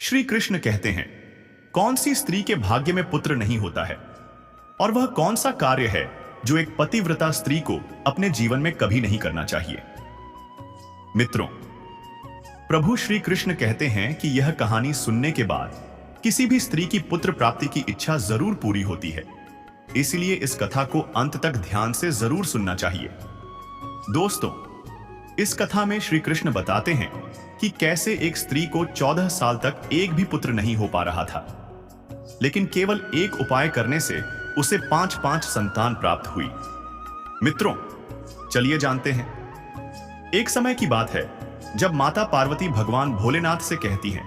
श्री कृष्ण कहते हैं, कौन सी स्त्री के भाग्य में पुत्र नहीं होता है और वह कौन सा कार्य है जो एक पतिव्रता स्त्री को अपने जीवन में कभी नहीं करना चाहिए। मित्रों, प्रभु श्री कृष्ण कहते हैं कि यह कहानी सुनने के बाद किसी भी स्त्री की पुत्र प्राप्ति की इच्छा जरूर पूरी होती है। इसलिए इस कथा को अंत तक ध्यान से जरूर सुनना चाहिए। दोस्तों, इस कथा में श्री कृष्ण बताते हैं कि कैसे एक स्त्री को 14 साल तक एक भी पुत्र नहीं हो पा रहा था, लेकिन केवल एक उपाय करने से उसे 5-5 संतान प्राप्त हुई। मित्रों, चलिए जानते हैं। एक समय की बात है जब माता पार्वती भगवान भोलेनाथ से कहती हैं,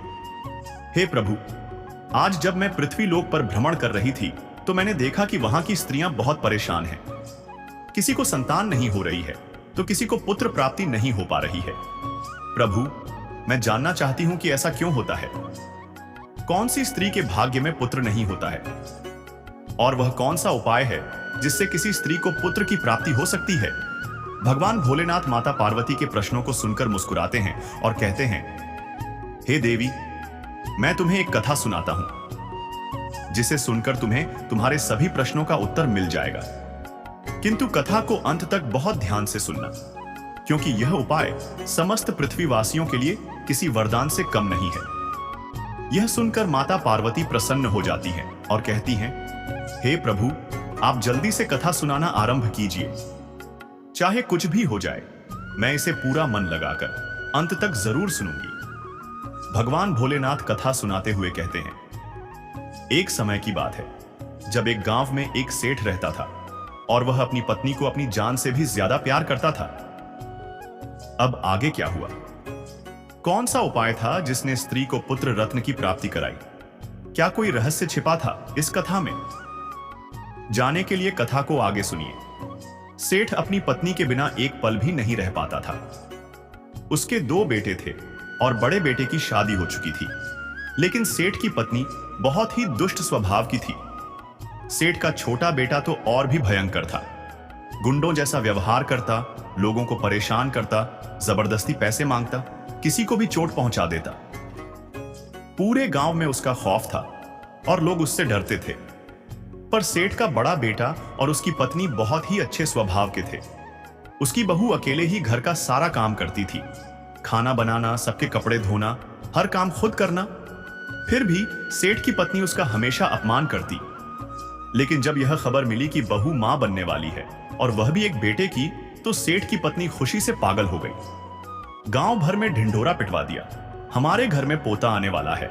हे प्रभु, आज जब मैं पृथ्वी लोक पर भ्रमण कर रही थी तो मैंने देखा कि वहां की स्त्रियां बहुत परेशान हैं। किसी को संतान नहीं हो रही है तो किसी को पुत्र प्राप्ति नहीं हो पा रही है। प्रभु, मैं जानना चाहती हूं कि ऐसा क्यों होता है। कौन सी स्त्री के भाग्य में पुत्र नहीं होता है और वह कौन सा उपाय है जिससे किसी स्त्री को पुत्र की प्राप्ति हो सकती है। भगवान भोलेनाथ माता पार्वती के प्रश्नों को सुनकर मुस्कुराते हैं और कहते हैं, हे देवी, मैं तुम्हें एक कथा सुनाता हूं जिसे सुनकर तुम्हें तुम्हारे सभी प्रश्नों का उत्तर मिल जाएगा। किंतु कथा को अंत तक बहुत ध्यान से सुनना, क्योंकि यह उपाय समस्त पृथ्वीवासियों के लिए किसी वरदान से कम नहीं है। यह सुनकर माता पार्वती प्रसन्न हो जाती हैं और कहती हैं, हे प्रभु, आप जल्दी से कथा सुनाना आरंभ कीजिए। चाहे कुछ भी हो जाए, मैं इसे पूरा मन लगाकर अंत तक जरूर सुनूंगी। भगवान भोलेनाथ कथा सुनाते हुए कहते हैं, एक समय की बात है जब एक गांव में एक सेठ रहता था और वह अपनी पत्नी को अपनी जान से भी ज्यादा प्यार करता था। अब आगे क्या हुआ? कौन सा उपाय था जिसने स्त्री को पुत्र रत्न की प्राप्ति कराई? क्या कोई रहस्य छिपा था इस कथा में? जाने के लिए कथा को आगे सुनिए। सेठ अपनी पत्नी के बिना एक पल भी नहीं रह पाता था। उसके 2 बेटे थे और बड़े बेटे की शादी हो चुकी थी, लेकिन सेठ की पत्नी बहुत ही दुष्ट स्वभाव की थी। सेठ का छोटा बेटा तो और भी भयंकर था। गुंडों जैसा व्यवहार करता, लोगों को परेशान करता, जबरदस्ती पैसे मांगता, किसी को भी चोट पहुंचा देता। पूरे गांव में उसका खौफ था और लोग उससे डरते थे। पर सेठ का बड़ा बेटा और उसकी पत्नी बहुत ही अच्छे स्वभाव के थे। उसकी बहू अकेले ही घर का सारा काम करती थी, खाना बनाना, सबके कपड़े धोना, हर काम खुद करना। फिर भी सेठ की पत्नी उसका हमेशा अपमान करती। लेकिन जब यह खबर मिली कि बहू मां बनने वाली है और वह भी एक बेटे की, तो सेठ की पत्नी खुशी से पागल हो गई। गांव भर में ढिंढोरा पिटवा दिया, हमारे घर में पोता आने वाला है।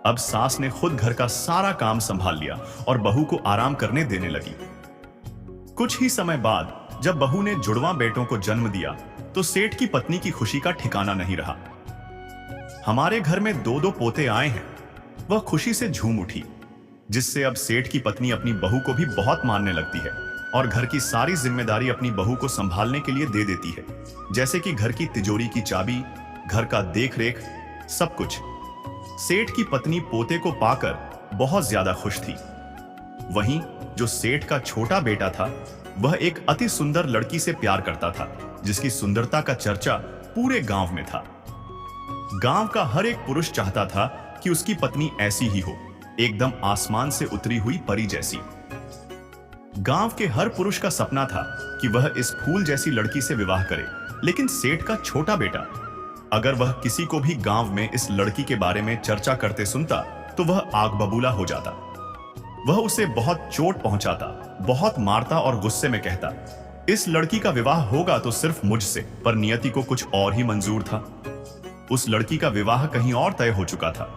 अब सास ने खुद घर का सारा काम संभाल लिया और बहू को आराम करने देने लगी। कुछ ही समय बाद जब बहू ने जुड़वां बेटों को जन्म दिया तो सेठ की पत्नी की खुशी का ठिकाना नहीं रहा। हमारे घर में 2-2 पोते आए हैं, वह खुशी से झूम उठी, जिससे अब सेठ की पत्नी अपनी बहू को भी बहुत मानने लगती है और घर की सारी जिम्मेदारी अपनी बहू को संभालने के लिए दे देती है, जैसे कि घर की तिजोरी की चाबी, घर का देख-रेख, सब कुछ। सेठ की पत्नी पोते को पाकर बहुत ज्यादा खुश थी। वहीं जो सेठ का छोटा बेटा था, वह एक अति सुंदर लड़की से प्यार करता था, जिसकी सुंदरता का चर्चा पूरे गांव में था। गांव का हर एक पुरुष चाहता था कि उसकी पत्नी ऐसी ही हो, एकदम आसमान से उतरी हुई परी जैसी। गांव के हर पुरुष का सपना था कि वह इस फूल जैसी लड़की से विवाह करे, लेकिन सेठ का छोटा बेटा, अगर वह किसी को भी गांव में इस लड़की के बारे में चर्चा करते सुनता तो वह आग बबूला हो जाता। वह उसे बहुत चोट पहुंचाता, बहुत मारता और गुस्से में कहता, इस लड़की का विवाह होगा तो सिर्फ मुझसे। पर नियति को कुछ और ही मंजूर था। उस लड़की का विवाह कहीं और तय हो चुका था।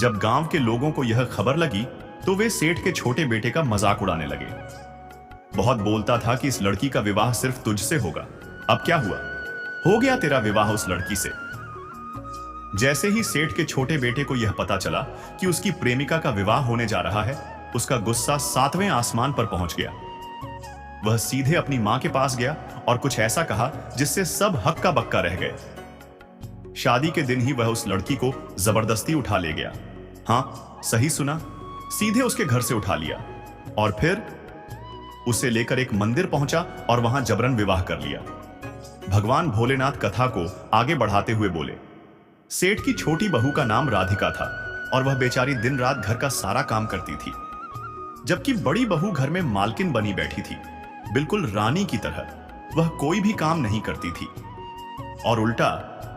जब गांव के लोगों को यह खबर लगी तो वे सेठ के छोटे बेटे का मजाक उड़ाने लगे। बहुत बोलता था कि इस लड़की का विवाह सिर्फ तुझसे होगा। अब क्या हुआ? हो गया तेरा विवाह उस लड़की से। जैसे ही सेठ के छोटे बेटे को यह पता चला कि उसकी प्रेमिका का विवाह होने जा रहा है, उसका गुस्सा 7वें आसमान पर पहुंच गया। वह सीधे अपनी मां के पास गया और कुछ ऐसा कहा जिससे सब हक्का बक्का रह गए। शादी के दिन ही वह उस लड़की को जबरदस्ती उठा ले गया। हाँ, सही सुना, सीधे उसके घर से उठा लिया और फिर उसे लेकर एक मंदिर पहुंचा और वहां जबरन विवाह कर लिया। भगवान भोलेनाथ कथा को आगे बढ़ाते हुए बोले, सेठ की छोटी बहू का नाम राधिका था और वह बेचारी दिन रात घर का सारा काम करती थी, जबकि बड़ी बहू घर में मालकिन बनी बैठी थी, बिल्कुल रानी की तरह। वह कोई भी काम नहीं करती थी और उल्टा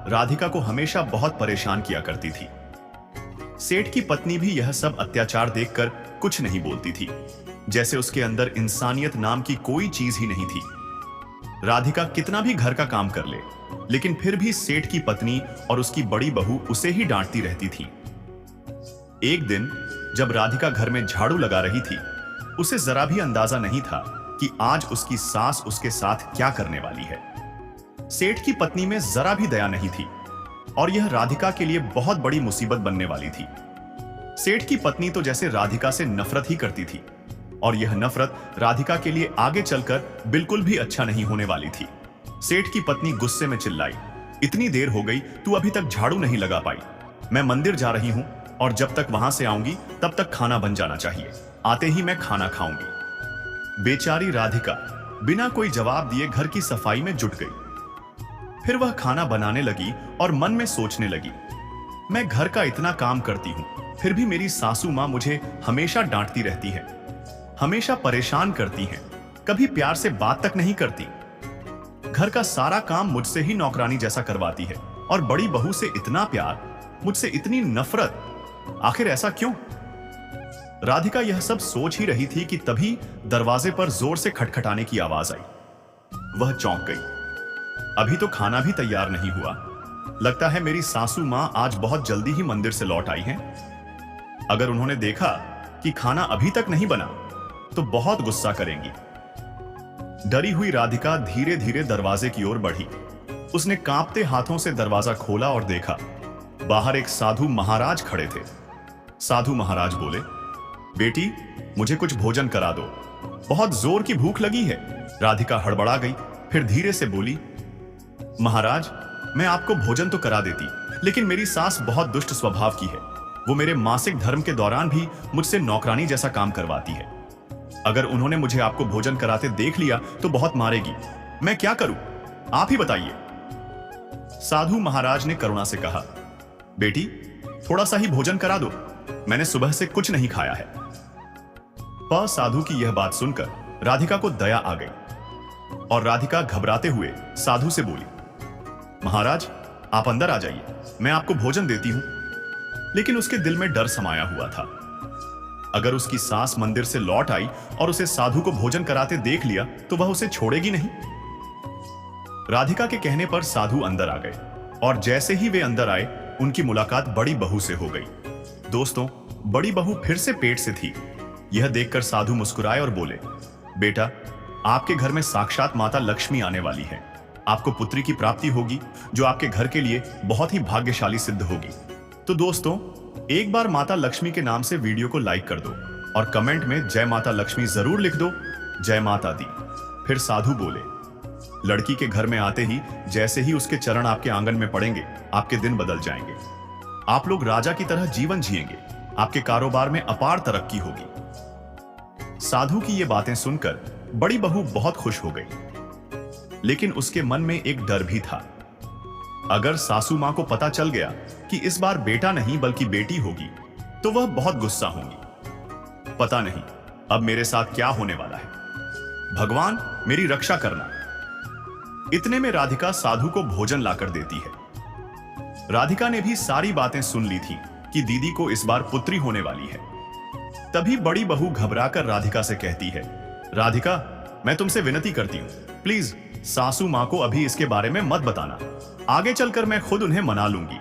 राधिका को हमेशा बहुत परेशान किया करती थी। सेठ की पत्नी भी यह सब अत्याचार देखकर कुछ नहीं बोलती थी, जैसे उसके अंदर इंसानियत नाम की कोई चीज ही नहीं थी। राधिका कितना भी घर का काम कर ले, लेकिन फिर भी सेठ की पत्नी और उसकी बड़ी बहू उसे ही डांटती रहती थी। एक दिन जब राधिका घर में झाड़ू लगा रही थी, उसे जरा भी अंदाजा नहीं था कि आज उसकी सास उसके साथ क्या करने वाली है। सेठ की पत्नी में जरा भी दया नहीं थी और यह राधिका के लिए बहुत बड़ी मुसीबत बनने वाली थी। सेठ की पत्नी तो जैसे राधिका से नफरत ही करती थी और यह नफरत राधिका के लिए आगे चलकर बिल्कुल भी अच्छा नहीं होने वाली थी। सेठ की पत्नी गुस्से में चिल्लाई, इतनी देर हो गई, तू अभी तक झाड़ू नहीं लगा पाई। मैं मंदिर जा रही हूं और जब तक वहां से आऊंगी तब तक खाना बन जाना चाहिए। आते ही मैं खाना खाऊंगी। बेचारी राधिका बिना कोई जवाब दिए घर की सफाई में जुट गई। फिर वह खाना बनाने लगी और मन में सोचने लगी, मैं घर का इतना काम करती हूं, फिर भी मेरी सासू मां मुझे हमेशा डांटती रहती है, हमेशा परेशान करती हैं, कभी प्यार से बात तक नहीं करती। घर का सारा काम मुझसे ही नौकरानी जैसा करवाती है और बड़ी बहू से इतना प्यार, मुझसे इतनी नफरत, आखिर ऐसा क्यों? राधिका यह सब सोच ही रही थी कि तभी दरवाजे पर जोर से खटखटाने की आवाज आई। वह चौंक गई। अभी तो खाना भी तैयार नहीं हुआ। लगता है मेरी सासू मां आज बहुत जल्दी ही मंदिर से लौट आई हैं। अगर उन्होंने देखा कि खाना अभी तक नहीं बना तो बहुत गुस्सा करेंगी। डरी हुई राधिका धीरे धीरे दरवाजे की ओर बढ़ी। उसने कांपते हाथों से दरवाजा खोला और देखा, बाहर एक साधु महाराज खड़े थे। साधु महाराज बोले, बेटी, मुझे कुछ भोजन करा दो, बहुत जोर की भूख लगी है। राधिका हड़बड़ा गई, फिर धीरे से बोली, महाराज, मैं आपको भोजन तो करा देती, लेकिन मेरी सास बहुत दुष्ट स्वभाव की है। वो मेरे मासिक धर्म के दौरान भी मुझसे नौकरानी जैसा काम करवाती है। अगर उन्होंने मुझे आपको भोजन कराते देख लिया तो बहुत मारेगी। मैं क्या करूं, आप ही बताइए। साधु महाराज ने करुणा से कहा, बेटी, थोड़ा सा ही भोजन करा दो, मैंने सुबह से कुछ नहीं खाया है। पर साधु की यह बात सुनकर राधिका को दया आ गई और राधिका घबराते हुए साधु से बोली, महाराज, आप अंदर आ जाइए, मैं आपको भोजन देती हूं। लेकिन उसके दिल में डर समाया हुआ था। अगर उसकी सास मंदिर से लौट आई और उसे साधु को भोजन कराते देख लिया तो वह उसे छोड़ेगी नहीं। राधिका के कहने पर साधु अंदर आ गए और जैसे ही वे अंदर आए, उनकी मुलाकात बड़ी बहू से हो गई। दोस्तों, बड़ी बहू फिर से पेट से थी। यह देखकर साधु मुस्कुराए और बोले, बेटा, आपके घर में साक्षात माता लक्ष्मी आने वाली है। आपको पुत्री की प्राप्ति होगी जो आपके घर के लिए बहुत ही भाग्यशाली सिद्ध होगी। तो दोस्तों, एक बार माता लक्ष्मी के नाम से वीडियो को लाइक कर दो और कमेंट में जय माता लक्ष्मी जरूर लिख दो। जय माता दी। फिर साधु बोले, लड़की के घर में आते ही जैसे ही उसके चरण आपके आंगन में पड़ेंगे, आपके दिन बदल जाएंगे। आप लोग राजा की तरह जीवन जिएंगे। आपके कारोबार में अपार तरक्की होगी। साधु की ये बातें सुनकर बड़ी बहू बहुत खुश हो गई, लेकिन उसके मन में एक डर भी था। अगर सासू मां को पता चल गया कि इस बार बेटा नहीं बल्कि बेटी होगी तो वह बहुत गुस्सा होंगी। पता नहीं अब मेरे साथ क्या होने वाला है। भगवान, मेरी रक्षा करना। इतने में राधिका साधु को भोजन लाकर देती है। राधिका ने भी सारी बातें सुन ली थी कि दीदी को इस बार पुत्री होने वाली है। तभी बड़ी बहू घबराकर राधिका से कहती है, राधिका, मैं तुमसे विनती करती हूं, प्लीज सासू मां को अभी इसके बारे में मत बताना। आगे चलकर मैं खुद उन्हें मना लूंगी।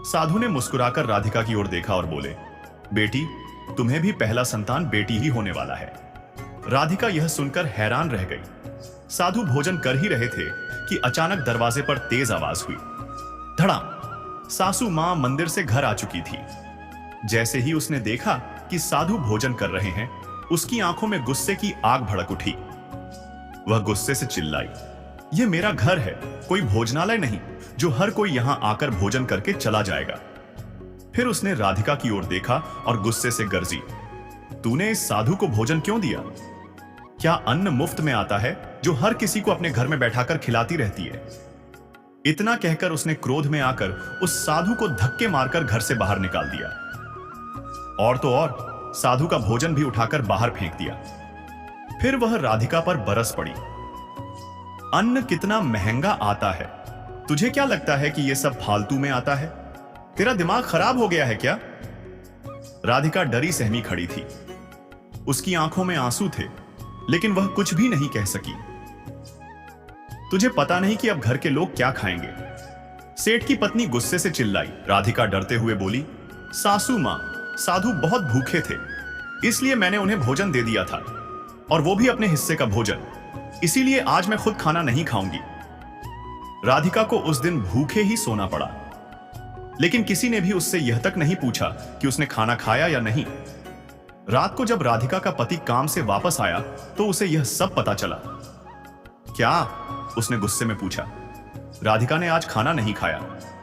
साधु ने मुस्कुराकर राधिका की ओर देखा और बोले, बेटी, तुम्हें भी पहला संतान बेटी ही होने वाला है। राधिका यह सुनकर हैरान रह गई। साधु भोजन कर ही रहे थे कि अचानक दरवाजे पर तेज आवाज हुई। धड़ाम। सासू मां मंदिर से घर आ चुकी थी। जैसे ही उसने देखा कि साधु भोजन कर रहे हैं, उसकी आंखों में गुस्से की आग भड़क उठी। वह गुस्से से चिल्लाई, यह मेरा घर है, कोई भोजनालय नहीं जो हर कोई यहां आकर भोजन करके चला जाएगा। फिर उसने राधिका की ओर देखा और गुस्से से गर्जी, तूने इस साधु को भोजन क्यों दिया? क्या अन्न मुफ्त में आता है जो हर किसी को अपने घर में बैठाकर खिलाती रहती है? इतना कहकर उसने क्रोध में आकर उस साधु को धक्के मारकर घर से बाहर निकाल दिया। और तो और साधु का भोजन भी उठाकर बाहर फेंक दिया। फिर वह राधिका पर बरस पड़ी। अन्न कितना महंगा आता है, तुझे क्या लगता है कि यह सब फालतू में आता है? तेरा दिमाग खराब हो गया है क्या? राधिका डरी सहमी खड़ी थी। उसकी आंखों में आंसू थे, लेकिन वह कुछ भी नहीं कह सकी। तुझे पता नहीं कि अब घर के लोग क्या खाएंगे? सेठ की पत्नी गुस्से से चिल्लाई। राधिका डरते हुए बोली, सासू मां, साधु बहुत भूखे थे, इसलिए मैंने उन्हें भोजन दे दिया था, और वो भी अपने हिस्से का भोजन, इसीलिए आज मैं खुद खाना नहीं खाऊंगी। राधिका को उस दिन भूखे ही सोना पड़ा, लेकिन किसी ने भी उससे यह तक नहीं पूछा कि उसने खाना खाया या नहीं। रात को जब राधिका का पति काम से वापस आया तो उसे यह सब पता चला। क्या? उसने गुस्से में पूछा। राधिका ने आज खाना नहीं खाया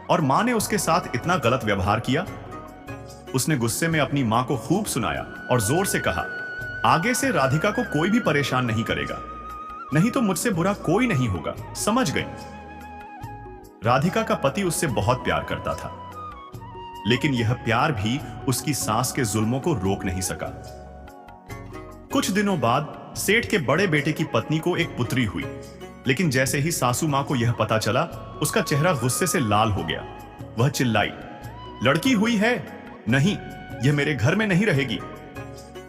और मां ने उसके साथ इतना गलत व्यवहार किया। उसने गुस्से में अपनी मां को खूब सुनाया और जोर से कहा, आगे से राधिका को कोई भी परेशान नहीं करेगा, नहीं तो मुझसे बुरा कोई नहीं होगा, समझ गई? राधिका का पति उससे बहुत प्यार करता था, लेकिन यह प्यार भी उसकी सास के जुल्मों को रोक नहीं सका। कुछ दिनों बाद सेठ के बड़े बेटे की पत्नी को एक पुत्री हुई, लेकिन जैसे ही सासू मां को यह पता चला, उसका चेहरा गुस्से से लाल हो गया। वह चिल्लाई, लड़की हुई है? नहीं, यह मेरे घर में नहीं रहेगी।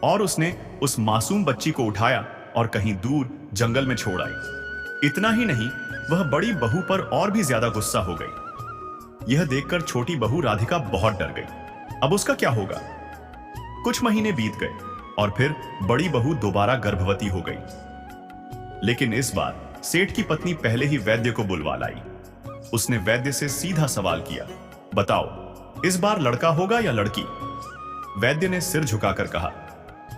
और उसने उस मासूम बच्ची को उठाया और कहीं दूर जंगल में छोड़ आई। इतना ही नहीं, वह बड़ी बहू पर और भी ज्यादा गुस्सा हो गई। यह देखकर छोटी बहू राधिका बहुत डर गई। अब उसका क्या होगा? कुछ महीने बीत गए और फिर बड़ी बहू दोबारा गर्भवती हो गई। लेकिन इस बार सेठ की पत्नी पहले ही वैद्य को बुलवा लाई। उसने वैद्य से सीधा सवाल किया, बताओ इस बार लड़का होगा या लड़की? वैद्य ने सिर झुकाकर कहा,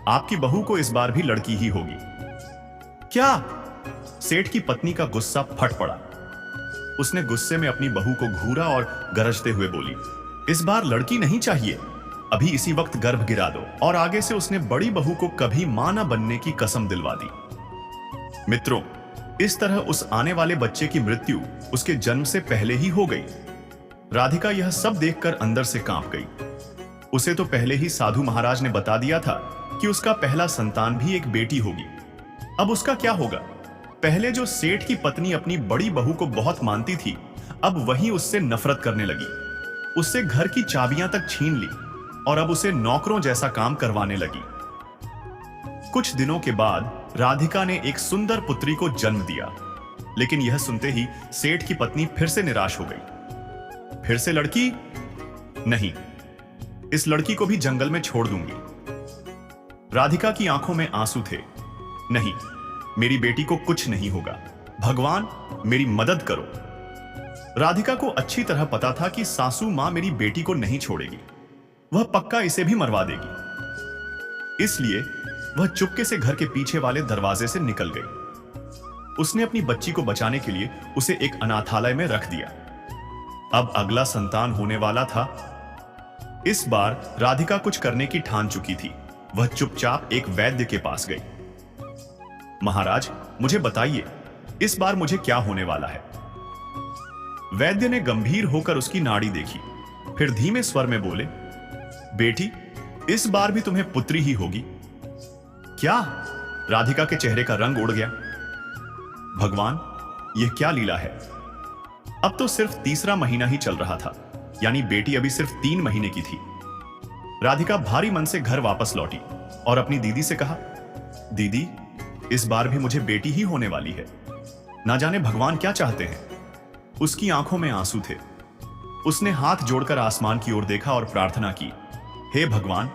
आपकी बहू को इस बार भी लड़की ही होगी। क्या? सेठ की पत्नी का गुस्सा फट पड़ा। उसने गुस्से में अपनी बहू को घूरा और गरजते हुए बोली, इस बार लड़की नहीं चाहिए, अभी इसी वक्त गर्भ गिरा दो। और आगे से उसने बड़ी बहू को कभी मां न बनने की कसम दिलवा दी। मित्रों, इस तरह उस आने वाले बच्चे की मृत्यु उसके जन्म से पहले ही हो गई। राधिका यह सब देखकर अंदर से कांप गई। उसे तो पहले ही साधु महाराज ने बता दिया था कि उसका पहला संतान भी एक बेटी होगी। अब उसका क्या होगा? पहले जो सेठ की पत्नी अपनी बड़ी बहू को बहुत मानती थी, अब वही उससे नफरत करने लगी। उससे घर की चाबियां तक छीन ली और अब उसे नौकरों जैसा काम करवाने लगी। कुछ दिनों के बाद राधिका ने एक सुंदर पुत्री को जन्म दिया, लेकिन यह सुनते ही सेठ की पत्नी फिर से निराश हो गई। फिर से लड़की? नहीं, इस लड़की को भी जंगल में छोड़ दूंगी। राधिका की आंखों में आंसू थे। नहीं, मेरी बेटी को कुछ नहीं होगा, भगवान मेरी मदद करो। राधिका को अच्छी तरह पता था कि सासू मां मेरी बेटी को नहीं छोड़ेगी, वह पक्का इसे भी मरवा देगी। इसलिए वह चुपके से घर के पीछे वाले दरवाजे से निकल गई। उसने अपनी बच्ची को बचाने के लिए उसे एक अनाथालय में रख दिया। अब अगला संतान होने वाला था। इस बार राधिका कुछ करने की ठान चुकी थी। वह चुपचाप एक वैद्य के पास गई। महाराज, मुझे बताइए, इस बार मुझे क्या होने वाला है? वैद्य ने गंभीर होकर उसकी नाड़ी देखी, फिर धीमे स्वर में बोले, बेटी, इस बार भी तुम्हें पुत्री ही होगी। क्या? राधिका के चेहरे का रंग उड़ गया। भगवान, यह क्या लीला है? अब तो सिर्फ तीसरा महीना ही चल रहा था, यानी बेटी अभी सिर्फ 3 महीने की थी। राधिका भारी मन से घर वापस लौटी और अपनी दीदी से कहा, दीदी, इस बार भी मुझे बेटी ही होने वाली है। ना जाने भगवान क्या चाहते हैं। उसकी आंखों में आंसू थे। उसने हाथ जोड़कर आसमान की ओर देखा और प्रार्थना की, हे भगवान,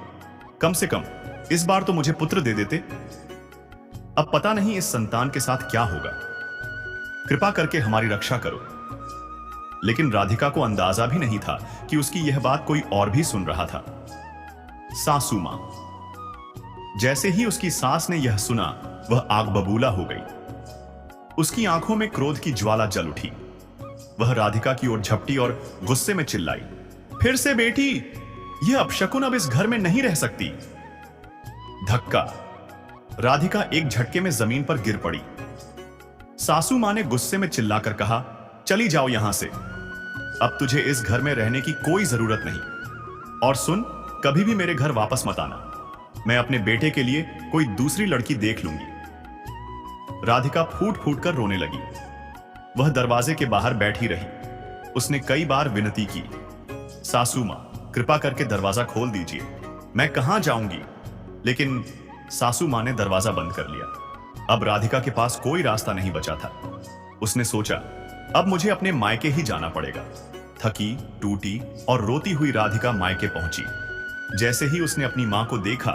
कम से कम इस बार तो मुझे पुत्र दे देते। अब पता नहीं इस संतान के साथ क्या होगा, कृपा करके हमारी रक्षा करो। लेकिन राधिका को अंदाजा भी नहीं था कि उसकी यह बात कोई और भी सुन रहा था। सासू मां। जैसे ही उसकी सास ने यह सुना, वह आग बबूला हो गई। उसकी आंखों में क्रोध की ज्वाला जल उठी। वह राधिका की ओर झपटी और गुस्से में चिल्लाई, फिर से बेटी, यह अपशकुन अब इस घर में नहीं रह सकती। धक्का। राधिका एक झटके में जमीन पर गिर पड़ी। सासू मां ने गुस्से में चिल्लाकर कहा, चली जाओ यहां से। अब तुझे इस घर में रहने की कोई जरूरत नहीं। और सुन, कभी भी मेरे घर वापस मत आना। मैं अपने बेटे के लिए कोई दूसरी लड़की देख लूंगी। राधिका फूट फूट कर रोने लगी। वह दरवाजे के बाहर बैठी रही। उसने कई बार विनती की, सासू मां, कृपा करके दरवाजा खोल दीजिए, मैं कहां जाऊंगी। लेकिन सासू मां ने दरवाजा बंद कर लिया। अब राधिका के पास कोई रास्ता नहीं बचा था। उसने सोचा, अब मुझे अपने मायके ही जाना पड़ेगा। थकी, टूटी और रोती हुई राधिका मायके पहुंची। जैसे ही उसने अपनी मां को देखा,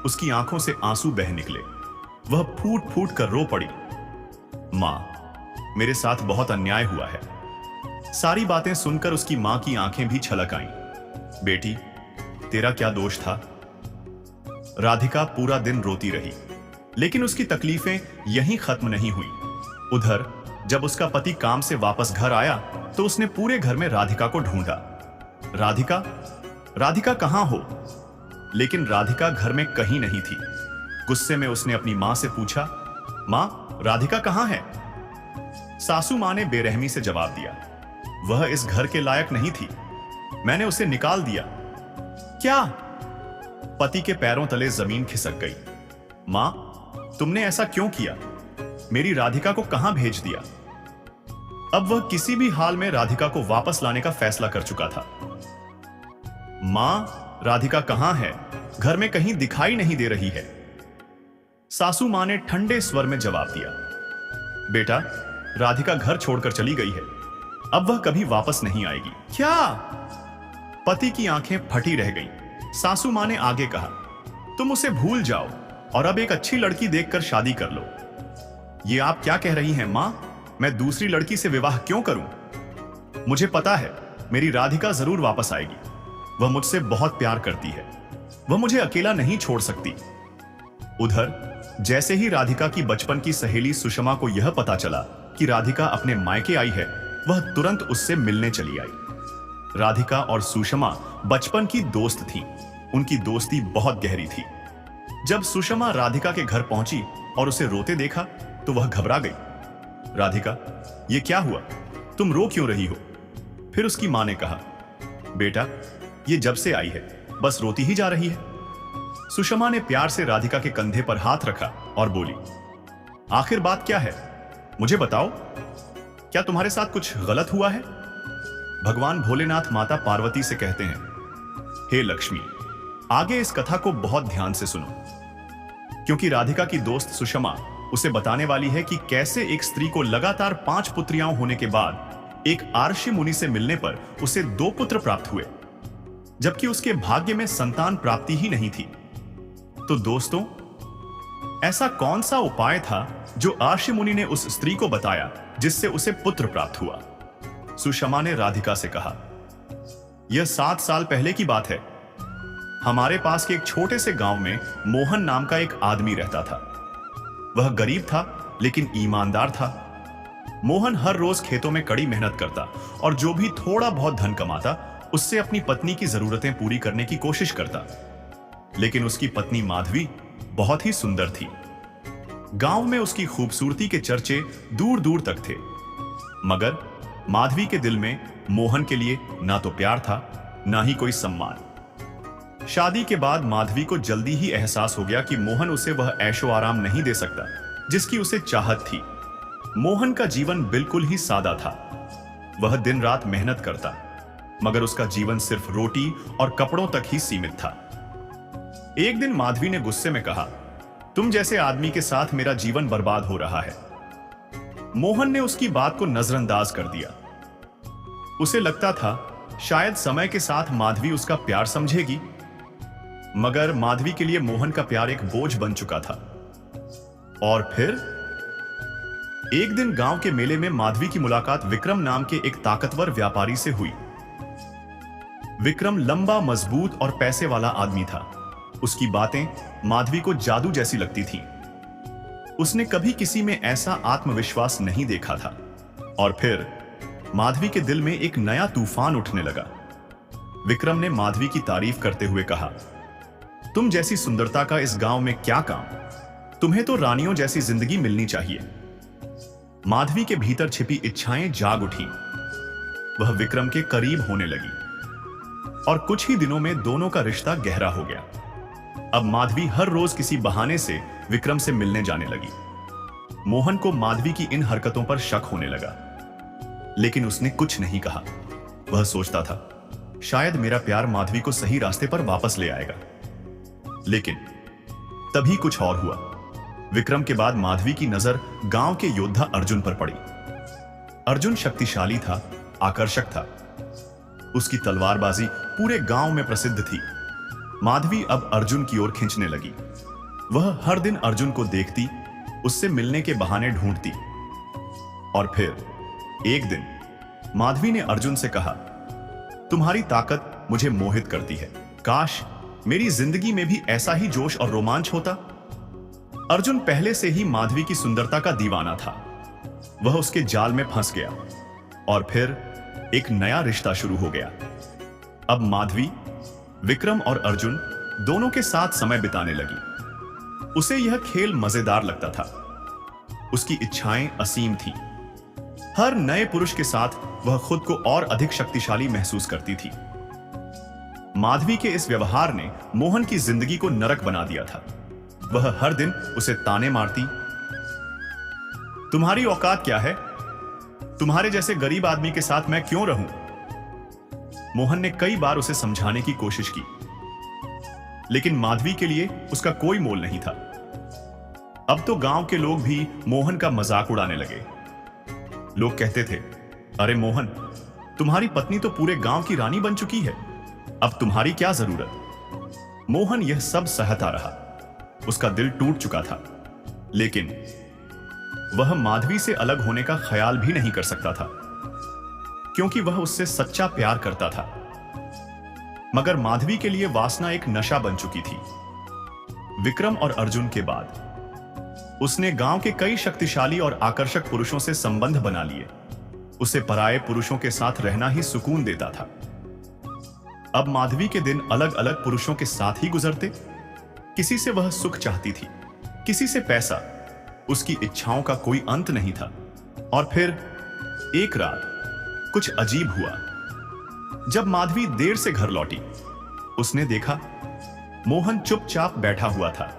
उसकी आंखों से आंसू बह निकले। वह फूट फूट कर रो पड़ी। मां, मेरे साथ बहुत अन्याय हुआ है। सारी बातें सुनकर उसकी मां की आंखें भी छलक आईं। बेटी, तेरा क्या दोष था? राधिका पूरा दिन रोती रही, लेकिन उसकी तकलीफें यहीं खत्म नहीं हुई। उधर जब उसका पति काम से वापस घर आया तो उसने पूरे घर में राधिका को ढूंढा। राधिका, राधिका कहां हो? लेकिन राधिका घर में कहीं नहीं थी। गुस्से में उसने अपनी मां से पूछा, मां, राधिका कहां है? सासू मां ने बेरहमी से जवाब दिया, वह इस घर के लायक नहीं थी, मैंने उसे निकाल दिया। क्या? पति के पैरों तले जमीन खिसक गई। मां, तुमने ऐसा क्यों किया? मेरी राधिका को कहां भेज दिया? अब वह किसी भी हाल में राधिका को वापस लाने का फैसला कर चुका था। मां, राधिका कहां है? घर में कहीं दिखाई नहीं दे रही है। सासू मां ने ठंडे स्वर में जवाब दिया, बेटा, राधिका घर छोड़कर चली गई है, अब वह कभी वापस नहीं आएगी। क्या? पति की आंखें फटी रह गईं। सासू मां ने आगे कहा, तुम उसे भूल जाओ और अब एक अच्छी लड़की देखकर शादी कर लो। ये आप क्या कह रही हैं मां? मैं दूसरी लड़की से विवाह क्यों करूं? मुझे पता है मेरी राधिका जरूर वापस आएगी। वह मुझसे बहुत प्यार करती है, वह मुझे अकेला नहीं छोड़ सकती। उधर जैसे ही राधिका की बचपन की सहेली सुषमा को यह पता चला कि राधिका अपने मायके आई है, वह तुरंत उससे मिलने चली आई। राधिका और सुषमा बचपन की दोस्त थीं। उनकी दोस्ती बहुत गहरी थी। जब सुषमा राधिका के घर पहुंची और उसे रोते देखा तो वह घबरा गई। राधिका, ये क्या हुआ? तुम रो क्यों रही हो? फिर उसकी मां ने कहा, बेटा, ये जब से आई है बस रोती ही जा रही है। सुषमा ने प्यार से राधिका के कंधे पर हाथ रखा और बोली, आखिर बात क्या है? मुझे बताओ, क्या तुम्हारे साथ कुछ गलत हुआ है? भगवान भोलेनाथ माता पार्वती से कहते हैं, हे लक्ष्मी, आगे इस कथा को बहुत ध्यान से सुनो, क्योंकि राधिका की दोस्त सुषमा उसे बताने वाली है कि कैसे एक स्त्री को लगातार 5 पुत्रियां होने के बाद एक आर्षि मुनि से मिलने पर उसे 2 पुत्र प्राप्त हुए, जबकि उसके भाग्य में संतान प्राप्ति ही नहीं थी। तो दोस्तों, ऐसा कौन सा उपाय था जो आर्षि मुनि ने उस स्त्री को बताया जिससे उसे पुत्र प्राप्त हुआ? सुषमा ने राधिका से कहा, यह 7 साल पहले की बात है। हमारे पास के एक छोटे से गांव में मोहन नाम का एक आदमी रहता था। वह गरीब था लेकिन ईमानदार था। मोहन हर रोज खेतों में कड़ी मेहनत करता और जो भी थोड़ा बहुत धन कमाता उससे अपनी पत्नी की जरूरतें पूरी करने की कोशिश करता। लेकिन उसकी पत्नी माधवी बहुत ही सुंदर थी। गांव में उसकी खूबसूरती के चर्चे दूर दूर तक थे। मगर माधवी के दिल में मोहन के लिए ना तो प्यार था, ना ही कोई सम्मान। शादी के बाद माधवी को जल्दी ही एहसास हो गया कि मोहन उसे वह ऐशो आराम नहीं दे सकता जिसकी उसे चाहत थी। मोहन का जीवन बिल्कुल ही सादा था। वह दिन रात मेहनत करता, मगर उसका जीवन सिर्फ रोटी और कपड़ों तक ही सीमित था। एक दिन माधवी ने गुस्से में कहा, तुम जैसे आदमी के साथ मेरा जीवन बर्बाद हो रहा है। मोहन ने उसकी बात को नजरअंदाज कर दिया। उसे लगता था शायद समय के साथ माधवी उसका प्यार समझेगी, मगर माधवी के लिए मोहन का प्यार एक बोझ बन चुका था। और फिर एक दिन गांव के मेले में माधवी की मुलाकात विक्रम नाम के एक ताकतवर व्यापारी से हुई। विक्रम लंबा, मजबूत और पैसे वाला आदमी था। उसकी बातें माधवी को जादू जैसी लगती थीं। उसने कभी किसी में ऐसा आत्मविश्वास नहीं देखा था। और फिर माधवी के दिल में एक नया तूफान उठने लगा। विक्रम ने माधवी की तारीफ करते हुए कहा, तुम जैसी सुंदरता का इस गांव में क्या काम? तुम्हें तो रानियों जैसी जिंदगी मिलनी चाहिए। माधवी के भीतर छिपी इच्छाएं जाग उठी। वह विक्रम के करीब होने लगी और कुछ ही दिनों में दोनों का रिश्ता गहरा हो गया। अब माधवी हर रोज किसी बहाने से विक्रम से मिलने जाने लगी। मोहन को माधवी की इन हरकतों पर शक होने लगा, लेकिन उसने कुछ नहीं कहा। वह सोचता था, शायद मेरा प्यार माधवी को सही रास्ते पर वापस ले आएगा। लेकिन तभी कुछ और हुआ। विक्रम के बाद माधवी की नजर गांव के योद्धा अर्जुन पर पड़ी। अर्जुन शक्तिशाली था, आकर्षक था। उसकी तलवारबाजी पूरे गांव में प्रसिद्ध थी। माधवी अब अर्जुन की ओर खींचने लगी। वह हर दिन अर्जुन को देखती, उससे मिलने के बहाने ढूंढती। और फिर एक दिन माधवी ने अर्जुन से कहा, तुम्हारी ताकत मुझे मोहित करती है। काश मेरी जिंदगी में भी ऐसा ही जोश और रोमांच होता। अर्जुन पहले से ही माधवी की सुंदरता का दीवाना था। वह उसके जाल में फंस गया और फिर एक नया रिश्ता शुरू हो गया। अब माधवी, विक्रम और अर्जुन दोनों के साथ समय बिताने लगी। उसे यह खेल मजेदार लगता था। उसकी इच्छाएं असीम थीं। हर नए पुरुष के साथ वह खुद को और अधिक शक्तिशाली महसूस करती थी। माधवी के इस व्यवहार ने मोहन की जिंदगी को नरक बना दिया था। वह हर दिन उसे ताने मारती, तुम्हारी औकात क्या है? तुम्हारे जैसे गरीब आदमी के साथ मैं क्यों रहूं? मोहन ने कई बार उसे समझाने की कोशिश की, लेकिन माधवी के लिए उसका कोई मोल नहीं था। अब तो गांव के लोग भी मोहन का मजाक उड़ाने लगे। लोग कहते थे, अरे मोहन, तुम्हारी पत्नी तो पूरे गांव की रानी बन चुकी है, अब तुम्हारी क्या जरूरत? मोहन यह सब सहता रहा। उसका दिल टूट चुका था, लेकिन वह माधवी से अलग होने का ख्याल भी नहीं कर सकता था, क्योंकि वह उससे सच्चा प्यार करता था। मगर माधवी के लिए वासना एक नशा बन चुकी थी। विक्रम और अर्जुन के बाद उसने गांव के कई शक्तिशाली और आकर्षक पुरुषों से संबंध बना लिए। उसे पराये पुरुषों के साथ रहना ही सुकून देता था। अब माधवी के दिन अलग अलग पुरुषों के साथ ही गुजरते। किसी से वह सुख चाहती थी, किसी से पैसा। उसकी इच्छाओं का कोई अंत नहीं था। और फिर एक रात कुछ अजीब हुआ। जब माधवी देर से घर लौटी, उसने देखा मोहन चुपचाप बैठा हुआ था।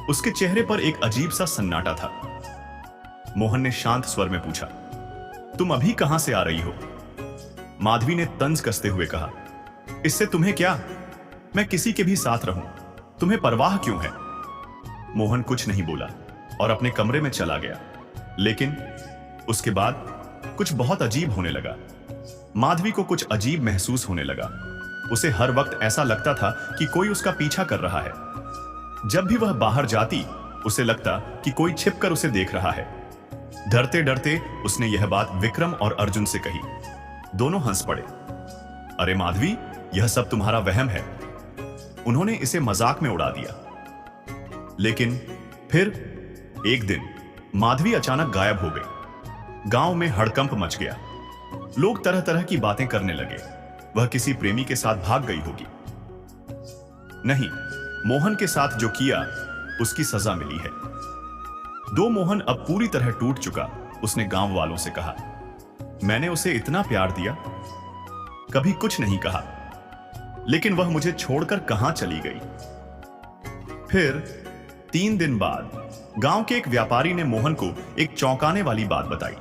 उसके चेहरे पर एक अजीब सा सन्नाटा था। मोहन ने शांत स्वर में पूछा, तुम अभी कहां से आ रही हो? माधवी ने तंज कसते हुए कहा, इससे तुम्हें क्या? मैं किसी के भी साथ रहूं, तुम्हें परवाह क्यों है? मोहन कुछ नहीं बोला और अपने कमरे में चला गया। लेकिन उसके बाद कुछ बहुत अजीब होने लगा। माधवी को कुछ अजीब महसूस होने लगा। उसे हर वक्त ऐसा लगता था कि कोई उसका पीछा कर रहा है। जब भी वह बाहर जाती, उसे लगता कि कोई छिपकर उसे देख रहा है। डरते डरते उसने यह बात विक्रम और अर्जुन से कही। दोनों हंस पड़े। अरे माधवी, यह सब तुम्हारा वहम है। उन्होंने इसे मजाक में उड़ा दिया। लेकिन फिर एक दिन माधवी अचानक गायब हो गई। गांव में हड़कंप मच गया। लोग तरह तरह की बातें करने लगे। वह किसी प्रेमी के साथ भाग गई होगी। नहीं, मोहन के साथ जो किया उसकी सजा मिली है। मोहन अब पूरी तरह टूट चुका। उसने गांव वालों से कहा, मैंने उसे इतना प्यार दिया, कभी कुछ नहीं कहा, लेकिन वह मुझे छोड़कर कहां चली गई। फिर 3 दिन बाद गांव के एक व्यापारी ने मोहन को एक चौंकाने वाली बात बताई।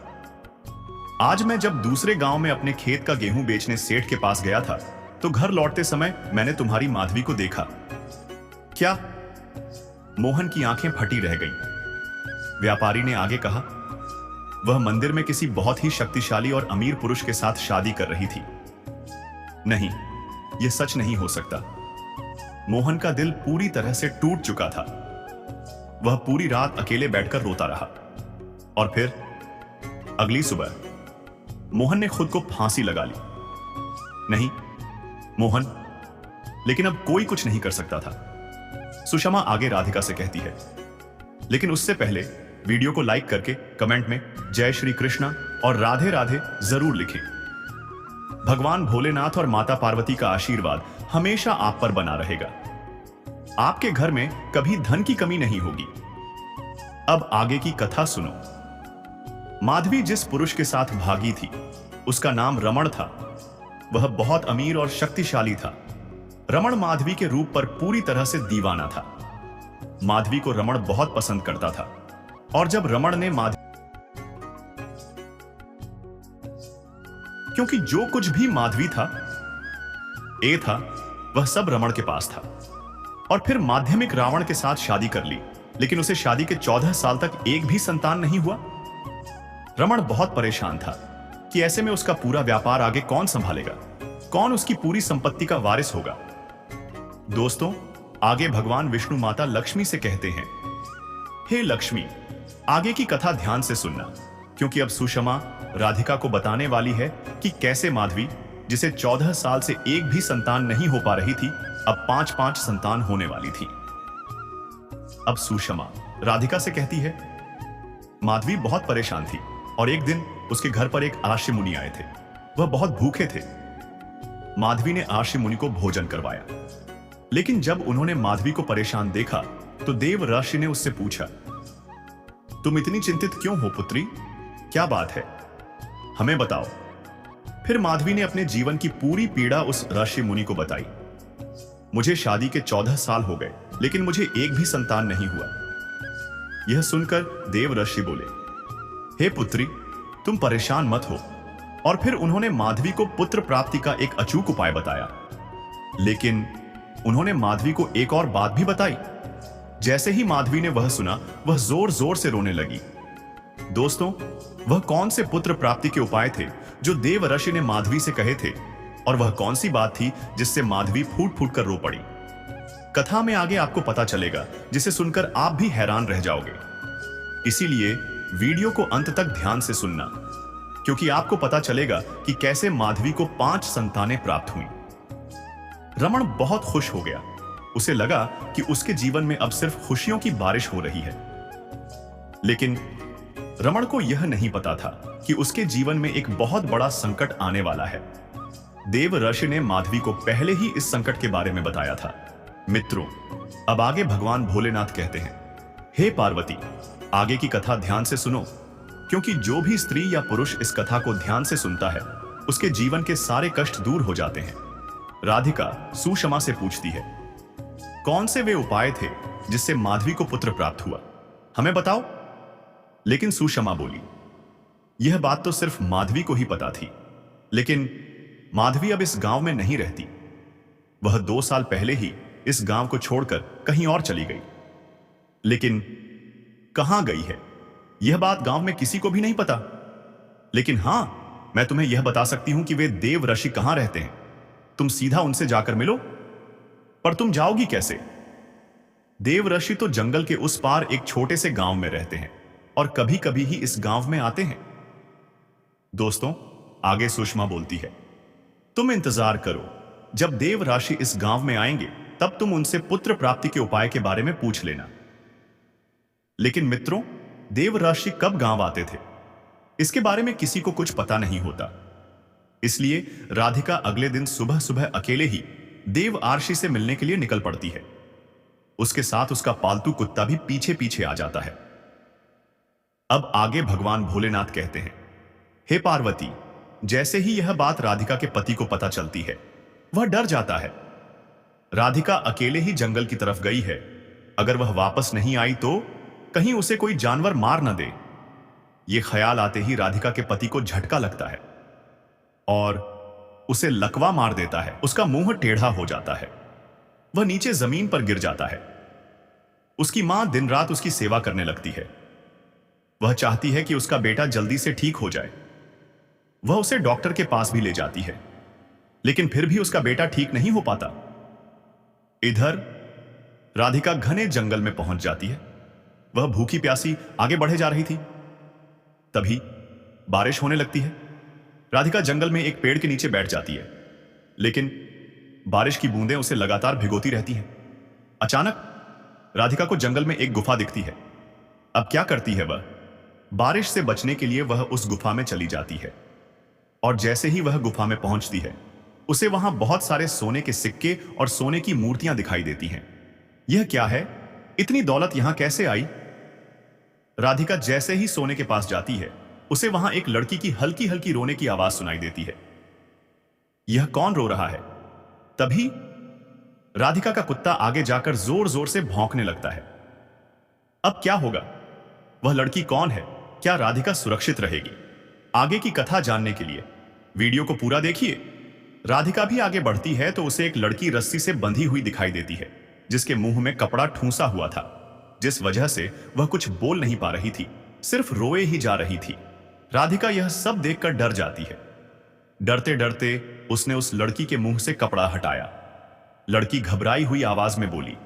आज मैं जब दूसरे गांव में अपने खेत का गेहूं बेचने सेठ के पास गया था, तो घर लौटते समय मैंने तुम्हारी माधवी को देखा। क्या? मोहन की आंखें फटी रह गईं। व्यापारी ने आगे कहा, वह मंदिर में किसी बहुत ही शक्तिशाली और अमीर पुरुष के साथ शादी कर रही थी। नहीं, यह सच नहीं हो सकता। मोहन का दिल पूरी तरह से टूट चुका था। वह पूरी रात अकेले बैठकर रोता रहा। और फिर अगली सुबह मोहन ने खुद को फांसी लगा ली। नहीं मोहन, लेकिन अब कोई कुछ नहीं कर सकता था। सुषमा आगे राधिका से कहती है, लेकिन उससे पहले वीडियो को लाइक करके कमेंट में जय श्री कृष्णा और राधे राधे जरूर लिखें। भगवान भोलेनाथ और माता पार्वती का आशीर्वाद हमेशा आप पर बना रहेगा। आपके घर में कभी धन की कमी नहीं होगी। अब आगे की कथा सुनो। माधवी जिस पुरुष के साथ भागी थी उसका नाम रमण था। वह बहुत अमीर और शक्तिशाली था। रमण माधवी के रूप पर पूरी तरह से दीवाना था। माधवी को रमण बहुत पसंद करता था और जब रमण ने क्योंकि जो कुछ भी माधवी था वह सब रमण के पास था। और फिर माध्यमिक रावण के साथ शादी कर ली, लेकिन उसे शादी के 14 साल तक एक भी संतान नहीं हुआ। रमण बहुत परेशान था कि ऐसे में उसका पूरा व्यापार आगे कौन संभालेगा, कौन उसकी पूरी संपत्ति का वारिस होगा। दोस्तों, आगे भगवान विष्णु माता लक्ष्मी से कहते हैं, हे लक्ष्मी, आगे की कथा ध्यान से सुनना, क्योंकि अब सुषमा राधिका को बताने वाली है कि कैसे माधवी, जिसे 14 साल से एक भी संतान नहीं हो पा रही थी, अब 5-5 संतान होने वाली थी। अब सुषमा राधिका से कहती है, माधवी बहुत परेशान थी और एक दिन उसके घर पर एक आर्षि मुनि आए थे। वह बहुत भूखे थे। माधवी ने आर्षि मुनि को भोजन करवाया, लेकिन जब उन्होंने माधवी को परेशान देखा तो देव ऋषि ने उससे पूछा, तुम इतनी चिंतित क्यों हो पुत्री? क्या बात है, हमें बताओ। फिर माधवी ने अपने जीवन की पूरी पीड़ा उस ऋषि मुनि को बताई। मुझे शादी के 14 साल हो गए, लेकिन मुझे एक भी संतान नहीं हुआ। यह सुनकर देव ऋषि बोले, हे पुत्री, तुम परेशान मत हो। और फिर उन्होंने माधवी को पुत्र प्राप्ति का एक अचूक उपाय बताया। लेकिन उन्होंने माधवी को एक और बात भी बताई। जैसे ही माधवी ने वह सुना, वह जोर जोर से रोने लगी। दोस्तों, वह कौन से पुत्र प्राप्ति के उपाय थे जो देव ऋषि ने माधवी से कहे थे, और वह कौन सी बात थी जिससे माधवी फूट फूट कर रो पड़ी? कथा में आगे आपको पता चलेगा, जिसे सुनकर आप भी हैरान रह जाओगे। इसीलिए वीडियो को अंत तक ध्यान से सुनना, क्योंकि आपको पता चलेगा कि कैसे माधवी को 5 संतानें प्राप्त हुई। रमण बहुत खुश हो गया। उसे लगा कि उसके जीवन में अब सिर्फ खुशियों की बारिश हो रही है। लेकिन रमण को यह नहीं पता था कि उसके जीवन में एक बहुत बड़ा संकट आने वाला है। देव ऋषि ने माधवी को पहले ही इस संकट के बारे में बताया था। मित्रों, अब आगे भगवान भोलेनाथ कहते हैं, हे पार्वती, आगे की कथा ध्यान से सुनो, क्योंकि जो भी स्त्री या पुरुष इस कथा को ध्यान से सुनता है, उसके जीवन के सारे कष्ट दूर हो जाते हैं। राधिका सुषमा से पूछती है, कौन से वे उपाय थे जिससे माधवी को पुत्र प्राप्त हुआ, हमें बताओ। लेकिन सुषमा बोली, यह बात तो सिर्फ माधवी को ही पता थी, लेकिन माधवी अब इस गांव में नहीं रहती। वह 2 साल पहले ही इस गांव को छोड़कर कहीं और चली गई। लेकिन कहां गई है, यह बात गांव में किसी को भी नहीं पता। लेकिन हां, मैं तुम्हें यह बता सकती हूं कि वे देव ऋषि कहां रहते हैं। तुम सीधा उनसे जाकर मिलो। पर तुम जाओगी कैसे? देव ऋषि तो जंगल के उस पार एक छोटे से गांव में रहते हैं और कभी कभी ही इस गांव में आते हैं। दोस्तों, आगे सुषमा बोलती है, तुम इंतजार करो, जब देव ऋषि इस गांव में आएंगे तब तुम उनसे पुत्र प्राप्ति के उपाय के बारे में पूछ लेना। लेकिन मित्रों, देव ऋषि कब गांव आते थे, इसके बारे में किसी को कुछ पता नहीं होता। इसलिए राधिका अगले दिन सुबह सुबह अकेले ही देव ऋषि से मिलने के लिए निकल पड़ती है। उसके साथ उसका पालतू कुत्ता भी पीछे पीछे आ जाता है। अब आगे भगवान भोलेनाथ कहते हैं, हे पार्वती, जैसे ही यह बात राधिका के पति को पता चलती है, वह डर जाता है। राधिका अकेले ही जंगल की तरफ गई है। अगर वह वापस नहीं आई तो कहीं उसे कोई जानवर मार न दे। यह ख्याल आते ही राधिका के पति को झटका लगता है और उसे लकवा मार देता है। उसका मुंह टेढ़ा हो जाता है। वह नीचे जमीन पर गिर जाता है। उसकी मां दिन रात उसकी सेवा करने लगती है। वह चाहती है कि उसका बेटा जल्दी से ठीक हो जाए। वह उसे डॉक्टर के पास भी ले जाती है, लेकिन फिर भी उसका बेटा ठीक नहीं हो पाता। इधर राधिका घने जंगल में पहुंच जाती है। वह भूखी प्यासी आगे बढ़े जा रही थी। तभी बारिश होने लगती है। राधिका जंगल में एक पेड़ के नीचे बैठ जाती है, लेकिन बारिश की बूंदें उसे लगातार भिगोती रहती हैं। अचानक राधिका को जंगल में एक गुफा दिखती है। अब क्या करती है वह? बारिश से बचने के लिए वह उस गुफा में चली जाती है। और जैसे ही वह गुफा में पहुंचती है, उसे वहां बहुत सारे सोने के सिक्के और सोने की मूर्तियां दिखाई देती हैं। यह क्या है? इतनी दौलत यहां कैसे आई? राधिका जैसे ही सोने के पास जाती है, उसे वहां एक लड़की की हल्की हल्की रोने की आवाज सुनाई देती है। यह कौन रो रहा है? तभी राधिका का कुत्ता आगे जाकर जोर जोर से भौंकने लगता है। अब क्या होगा? वह लड़की कौन है? क्या राधिका सुरक्षित रहेगी? आगे की कथा जानने के लिए वीडियो को पूरा देखिए। राधिका भी आगे बढ़ती है तो उसे एक लड़की रस्सी से बंधी हुई दिखाई देती है, जिसके मुंह में कपड़ा ठूंसा हुआ था, जिस वजह से वह कुछ बोल नहीं पा रही थी, सिर्फ रोए ही जा रही थी। राधिका यह सब देखकर डर जाती है। डरते डरते उसने उस लड़की के मुंह से कपड़ा हटाया। लड़की घबराई हुई आवाज में बोली,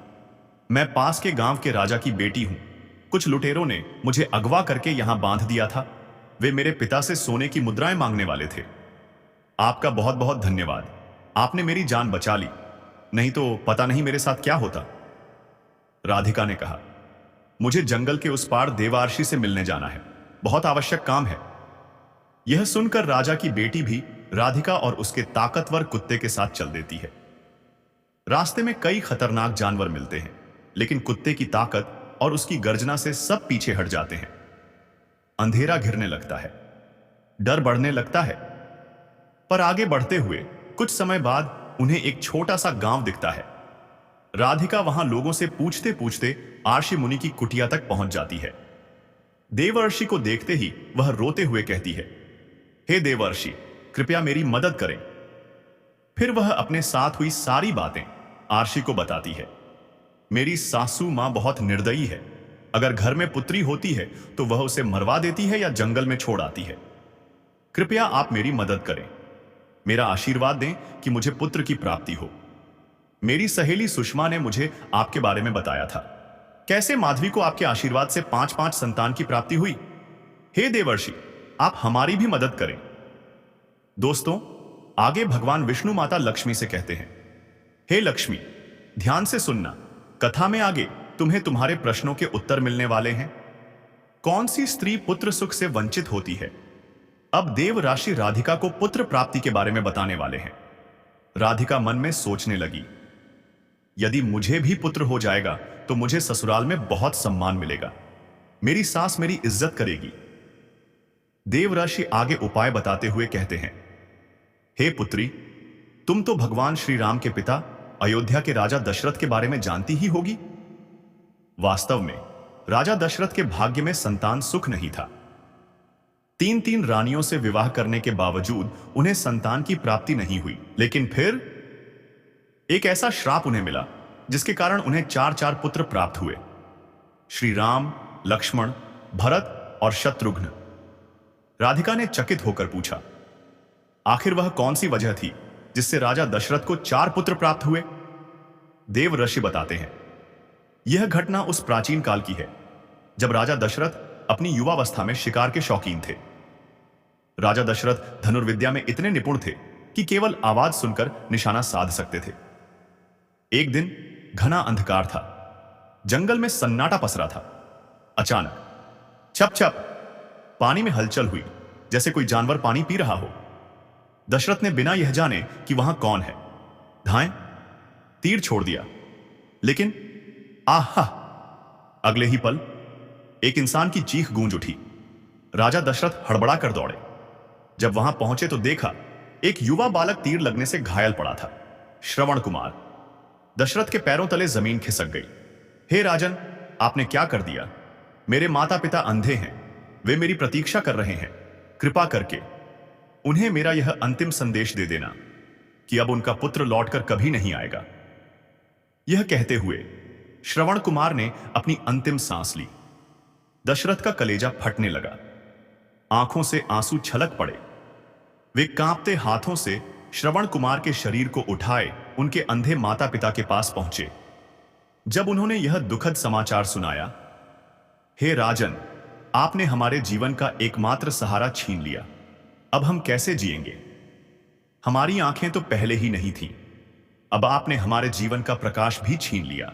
मैं पास के गांव के राजा की बेटी हूं। कुछ लुटेरों ने मुझे अगवा करके यहां बांध दिया था। वे मेरे पिता से सोने की मुद्राएं मांगने वाले थे। आपका बहुत बहुत धन्यवाद, आपने मेरी जान बचा ली, नहीं तो पता नहीं मेरे साथ क्या होता। राधिका ने कहा, मुझे जंगल के उस पार देवार्षि से मिलने जाना है, बहुत आवश्यक काम है। यह सुनकर राजा की बेटी भी राधिका और उसके ताकतवर कुत्ते के साथ चल देती है। रास्ते में कई खतरनाक जानवर मिलते हैं, लेकिन कुत्ते की ताकत और उसकी गर्जना से सब पीछे हट जाते हैं। अंधेरा घिरने लगता है, डर बढ़ने लगता है, पर आगे बढ़ते हुए कुछ समय बाद उन्हें एक छोटा सा गांव दिखता है। राधिका वहां लोगों से पूछते पूछते आर्षि मुनि की कुटिया तक पहुंच जाती है। देवर्षि को देखते ही वह रोते हुए कहती है, हे देवर्षि, कृपया मेरी मदद करें। फिर वह अपने साथ हुई सारी बातें आर्षि को बताती है। मेरी सासू मां बहुत निर्दयी है। अगर घर में पुत्री होती है तो वह उसे मरवा देती है या जंगल में छोड़ आती है। कृपया आप मेरी मदद करें, मेरा आशीर्वाद दें कि मुझे पुत्र की प्राप्ति हो। मेरी सहेली सुषमा ने मुझे आपके बारे में बताया था, कैसे माधवी को आपके आशीर्वाद से 5-5 संतान की प्राप्ति हुई। हे देवर्षि, आप हमारी भी मदद करें। दोस्तों, आगे भगवान विष्णु माता लक्ष्मी से कहते हैं, हे लक्ष्मी, ध्यान से सुनना, कथा में आगे तुम्हें तुम्हारे प्रश्नों के उत्तर मिलने वाले हैं। कौन सी स्त्री पुत्र सुख से वंचित होती है? अब देवराशि राधिका को पुत्र प्राप्ति के बारे में बताने वाले हैं। राधिका मन में सोचने लगी, यदि मुझे भी पुत्र हो जाएगा तो मुझे ससुराल में बहुत सम्मान मिलेगा, मेरी सास मेरी इज्जत करेगी। देवराशि आगे उपाय बताते हुए कहते हैं, हे पुत्री, तुम तो भगवान श्री राम के पिता अयोध्या के राजा दशरथ के बारे में जानती ही होगी। वास्तव में राजा दशरथ के भाग्य में संतान सुख नहीं था। 3-3 रानियों से विवाह करने के बावजूद उन्हें संतान की प्राप्ति नहीं हुई। लेकिन फिर एक ऐसा श्राप उन्हें मिला जिसके कारण उन्हें 4-4 पुत्र प्राप्त हुए, श्री राम, लक्ष्मण, भरत और शत्रुघ्न। राधिका ने चकित होकर पूछा, आखिर वह कौन सी वजह थी जिससे राजा दशरथ को 4 पुत्र प्राप्त हुए? देव ऋषि बताते हैं, यह घटना उस प्राचीन काल की है जब राजा दशरथ अपनी युवावस्था में शिकार के शौकीन थे। राजा दशरथ धनुर्विद्या में इतने निपुण थे कि केवल आवाज सुनकर निशाना साध सकते थे। एक दिन घना अंधकार था, जंगल में सन्नाटा पसरा था। अचानक छप छप पानी में हलचल हुई, जैसे कोई जानवर पानी पी रहा हो। दशरथ ने बिना यह जाने कि वहां कौन है, धाएं तीर छोड़ दिया। लेकिन आहा, अगले ही पल एक इंसान की चीख गूंज उठी। राजा दशरथ हड़बड़ा कर दौड़े। जब वहां पहुंचे तो देखा एक युवा बालक तीर लगने से घायल पड़ा था, श्रवण कुमार। दशरथ के पैरों तले जमीन खिसक गई। हे राजन, आपने क्या कर दिया? मेरे माता पिता अंधे हैं, वे मेरी प्रतीक्षा कर रहे हैं। कृपा करके उन्हें मेरा यह अंतिम संदेश दे देना कि अब उनका पुत्र लौटकर कभी नहीं आएगा। यह कहते हुए श्रवण कुमार ने अपनी अंतिम सांस ली। दशरथ का कलेजा फटने लगा, आंखों से आंसू छलक पड़े। वे कांपते हाथों से श्रवण कुमार के शरीर को उठाए उनके अंधे माता पिता के पास पहुंचे। जब उन्होंने यह दुखद समाचार सुनाया, हे राजन, आपने हमारे जीवन का एकमात्र सहारा छीन लिया, अब हम कैसे जिएंगे? हमारी आंखें तो पहले ही नहीं थीं, अब आपने हमारे जीवन का प्रकाश भी छीन लिया।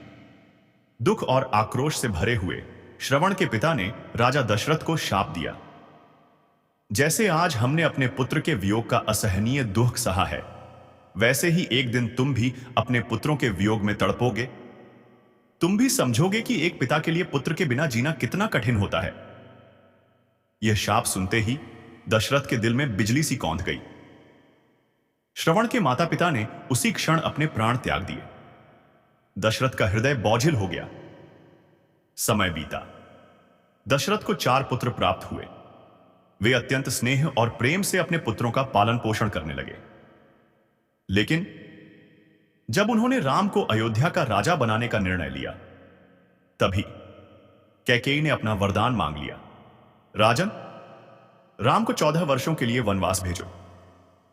दुख और आक्रोश से भरे हुए श्रवण के पिता ने राजा दशरथ को शाप दिया, जैसे आज हमने अपने पुत्र के वियोग का असहनीय दुख सहा है, वैसे ही एक दिन तुम भी अपने पुत्रों के वियोग में तड़पोगे। तुम भी समझोगे कि एक पिता के लिए पुत्र के बिना जीना कितना कठिन होता है। यह शाप सुनते ही दशरथ के दिल में बिजली सी कौंध गई। श्रवण के माता पिता ने उसी क्षण अपने प्राण त्याग दिए। दशरथ का हृदय बोझिल हो गया। समय बीता। दशरथ को 4 पुत्र प्राप्त हुए। वे अत्यंत स्नेह और प्रेम से अपने पुत्रों का पालन पोषण करने लगे। लेकिन जब उन्होंने राम को अयोध्या का राजा बनाने का निर्णय लिया, तभी कैकेयी ने अपना वरदान मांग लिया। राजन, राम को 14 वर्षों के लिए वनवास भेजो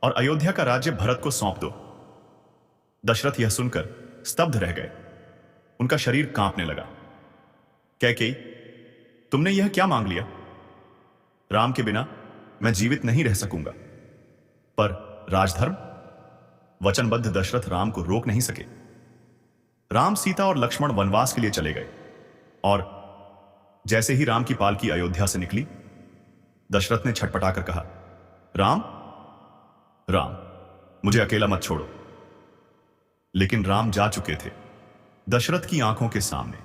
और अयोध्या का राज्य भरत को सौंप दो। दशरथ यह सुनकर स्तब्ध रह गए। उनका शरीर कांपने लगा। कैकेयी, तुमने यह क्या मांग लिया? राम के बिना मैं जीवित नहीं रह सकूंगा। पर राजधर्म? वचनबद्ध दशरथ राम को रोक नहीं सके। राम, सीता और लक्ष्मण वनवास के लिए चले गए और जैसे ही राम की पालकी अयोध्या से निकली, दशरथ ने छटपटाकर कहा, राम, राम, मुझे अकेला मत छोड़ो। लेकिन राम जा चुके थे। दशरथ की आंखों के सामने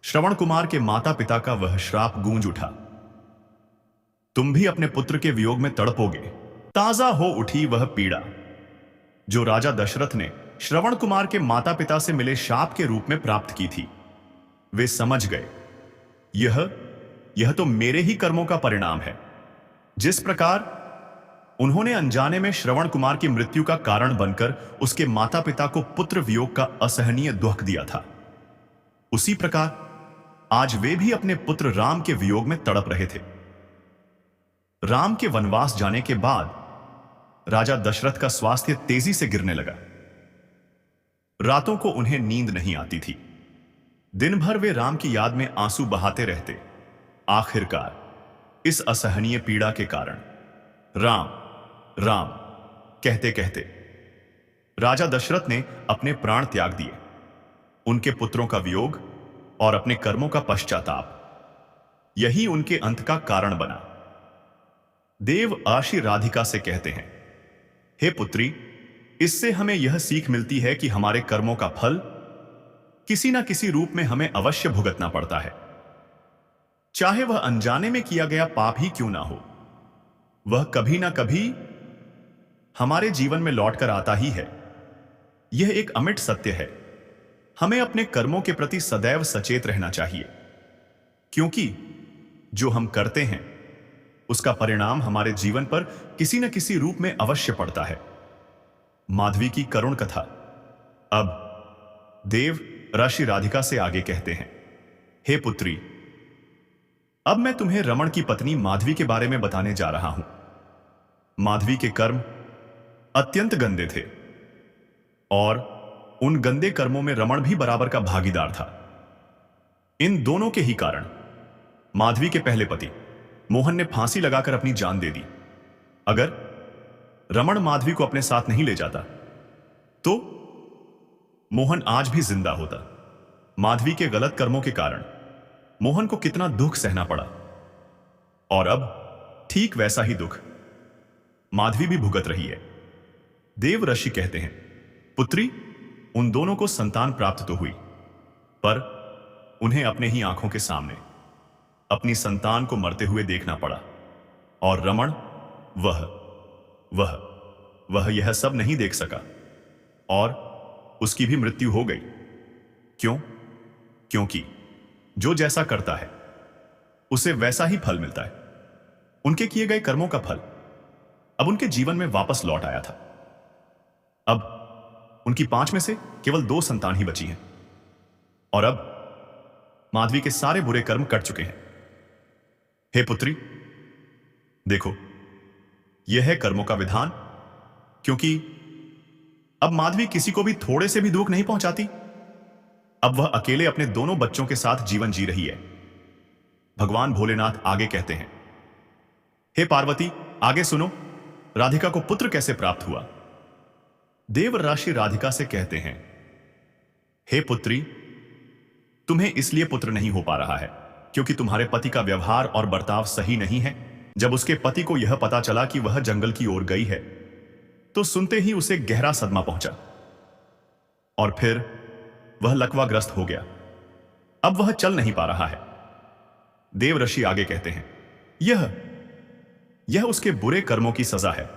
श्रवण कुमार के माता पिता का वह श्राप गूंज उठा। तुम भी अपने पुत्र के वियोग में तड़पोगे। ताजा हो उठी वह पीड़ा जो राजा दशरथ ने श्रवण कुमार के माता पिता से मिले शाप के रूप में प्राप्त की थी। वे समझ गए, यह तो मेरे ही कर्मों का परिणाम है। जिस प्रकार उन्होंने अनजाने में श्रवण कुमार की मृत्यु का कारण बनकर उसके माता पिता को पुत्र वियोग का असहनीय दुख दिया था, उसी प्रकार आज वे भी अपने पुत्र राम के वियोग में तड़प रहे थे। राम के वनवास जाने के बाद राजा दशरथ का स्वास्थ्य तेजी से गिरने लगा। रातों को उन्हें नींद नहीं आती थी। दिन भर वे राम की याद में आंसू बहाते रहते। आखिरकार इस असहनीय पीड़ा के कारण राम, राम कहते कहते राजा दशरथ ने अपने प्राण त्याग दिए। उनके पुत्रों का वियोग और अपने कर्मों का पश्चाताप, यही उनके अंत का कारण बना। देव आशी राधिका से कहते हैं, हे पुत्री, इससे हमें यह सीख मिलती है कि हमारे कर्मों का फल किसी ना किसी रूप में हमें अवश्य भुगतना पड़ता है। चाहे वह अनजाने में किया गया पाप ही क्यों ना हो, वह कभी ना कभी हमारे जीवन में लौटकर आता ही है। यह एक अमिट सत्य है। हमें अपने कर्मों के प्रति सदैव सचेत रहना चाहिए, क्योंकि जो हम करते हैं उसका परिणाम हमारे जीवन पर किसी न किसी रूप में अवश्य पड़ता है। माधवी की करुण कथा। अब देव ऋषि राधिका से आगे कहते हैं, हे पुत्री, अब मैं तुम्हें रमण की पत्नी माधवी के बारे में बताने जा रहा हूं। माधवी के कर्म अत्यंत गंदे थे और उन गंदे कर्मों में रमण भी बराबर का भागीदार था। इन दोनों के ही कारण माधवी के पहले पति मोहन ने फांसी लगाकर अपनी जान दे दी। अगर रमण माधवी को अपने साथ नहीं ले जाता तो मोहन आज भी जिंदा होता। माधवी के गलत कर्मों के कारण मोहन को कितना दुख सहना पड़ा, और अब ठीक वैसा ही दुख माधवी भी भुगत रही है। देव ऋषि कहते हैं, पुत्री, उन दोनों को संतान प्राप्त तो हुई, पर उन्हें अपने ही आंखों के सामने अपनी संतान को मरते हुए देखना पड़ा, और रमण वह यह सब नहीं देख सका और उसकी भी मृत्यु हो गई। क्यों? क्योंकि जो जैसा करता है उसे वैसा ही फल मिलता है। उनके किए गए कर्मों का फल अब उनके जीवन में वापस लौट आया था। अब उनकी 5 में से केवल 2 संतान ही बची हैं, और अब माधवी के सारे बुरे कर्म कट चुके हैं। हे पुत्री, देखो, यह है कर्मों का विधान, क्योंकि अब माधवी किसी को भी थोड़े से भी दुख नहीं पहुंचाती। अब वह अकेले अपने दोनों बच्चों के साथ जीवन जी रही है। भगवान भोलेनाथ आगे कहते हैं, हे पार्वती, आगे सुनो, राधिका को पुत्र कैसे प्राप्त हुआ। देव ऋषि राधिका से कहते हैं, हे पुत्री, तुम्हें इसलिए पुत्र नहीं हो पा रहा है क्योंकि तुम्हारे पति का व्यवहार और बर्ताव सही नहीं है। जब उसके पति को यह पता चला कि वह जंगल की ओर गई है तो सुनते ही उसे गहरा सदमा पहुंचा और फिर वह लकवाग्रस्त हो गया। अब वह चल नहीं पा रहा है। देव ऋषि आगे कहते हैं, यह यह उसके बुरे कर्मों की सजा है।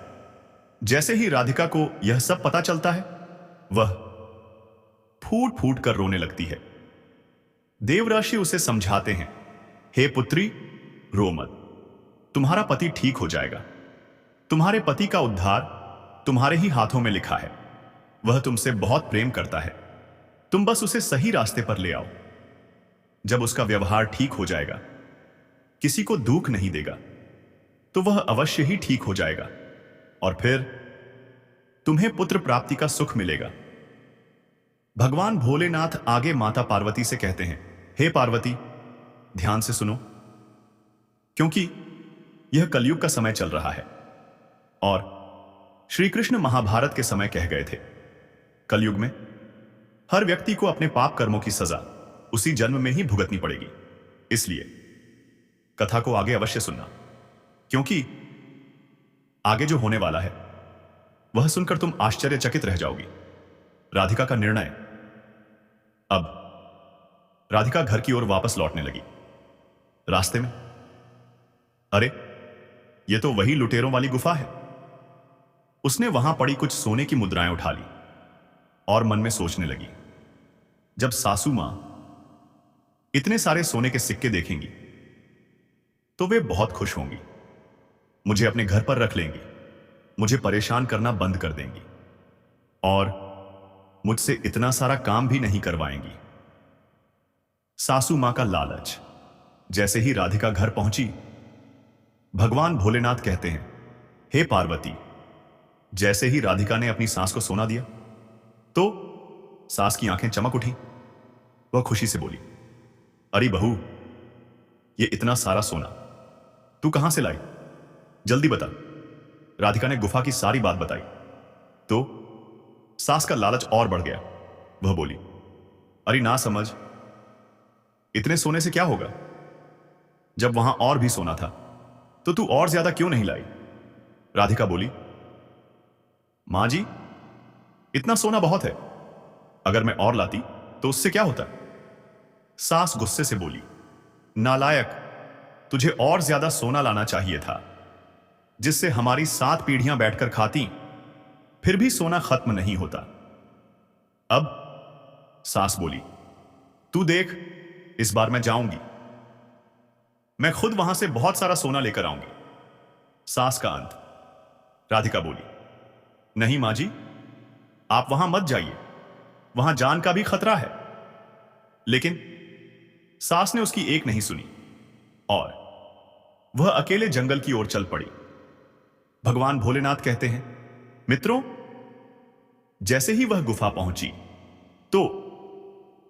जैसे ही राधिका को यह सब पता चलता है, वह फूट फूट कर रोने लगती है। देवऋषि उसे समझाते हैं, हे पुत्री, रो मत, तुम्हारा पति ठीक हो जाएगा। तुम्हारे पति का उद्धार तुम्हारे ही हाथों में लिखा है। वह तुमसे बहुत प्रेम करता है, तुम बस उसे सही रास्ते पर ले आओ। जब उसका व्यवहार ठीक हो जाएगा, किसी को दुख नहीं देगा, तो वह अवश्य ही ठीक हो जाएगा और फिर तुम्हें पुत्र प्राप्ति का सुख मिलेगा। भगवान भोलेनाथ आगे माता पार्वती से कहते हैं, हे पार्वती, ध्यान से सुनो, क्योंकि यह कलयुग का समय चल रहा है और श्री कृष्ण महाभारत के समय कह गए थे, कलयुग में हर व्यक्ति को अपने पाप कर्मों की सजा उसी जन्म में ही भुगतनी पड़ेगी। इसलिए कथा को आगे अवश्य सुनना, क्योंकि आगे जो होने वाला है वह सुनकर तुम आश्चर्यचकित रह जाओगी। राधिका का निर्णय। अब राधिका घर की ओर वापस लौटने लगी। रास्ते में, अरे यह तो वही लुटेरों वाली गुफा है। उसने वहां पड़ी कुछ सोने की मुद्राएं उठा ली और मन में सोचने लगी, जब सासू मां इतने सारे सोने के सिक्के देखेंगी तो वे बहुत खुश होंगी, मुझे अपने घर पर रख लेंगी, मुझे परेशान करना बंद कर देंगी और मुझसे इतना सारा काम भी नहीं करवाएंगी। सासू मां का लालच। जैसे ही राधिका घर पहुंची, भगवान भोलेनाथ कहते हैं, हे पार्वती, जैसे ही राधिका ने अपनी सास को सोना दिया तो सास की आंखें चमक उठी। वह खुशी से बोली, अरे बहू, ये इतना सारा सोना तू कहां से लाई? जल्दी बता। राधिका ने गुफा की सारी बात बताई तो सास का लालच और बढ़ गया। वह बोली, अरे ना समझ, इतने सोने से क्या होगा? जब वहां और भी सोना था तो तू और ज्यादा क्यों नहीं लाई? राधिका बोली, मां जी, इतना सोना बहुत है, अगर मैं और लाती तो उससे क्या होता? सास गुस्से से बोली, नालायक, तुझे और ज्यादा सोना लाना चाहिए था, जिससे हमारी 7 पीढ़ियां बैठकर खाती, फिर भी सोना खत्म नहीं होता। अब सास बोली, तू देख, इस बार मैं जाऊंगी, मैं खुद वहां से बहुत सारा सोना लेकर आऊंगी। सास का अंत। राधिका बोली, नहीं मां जी, आप वहां मत जाइए, वहां जान का भी खतरा है। लेकिन सास ने उसकी एक नहीं सुनी और वह अकेले जंगल की ओर चल पड़ी। भगवान भोलेनाथ कहते हैं, मित्रों, जैसे ही वह गुफा पहुंची तो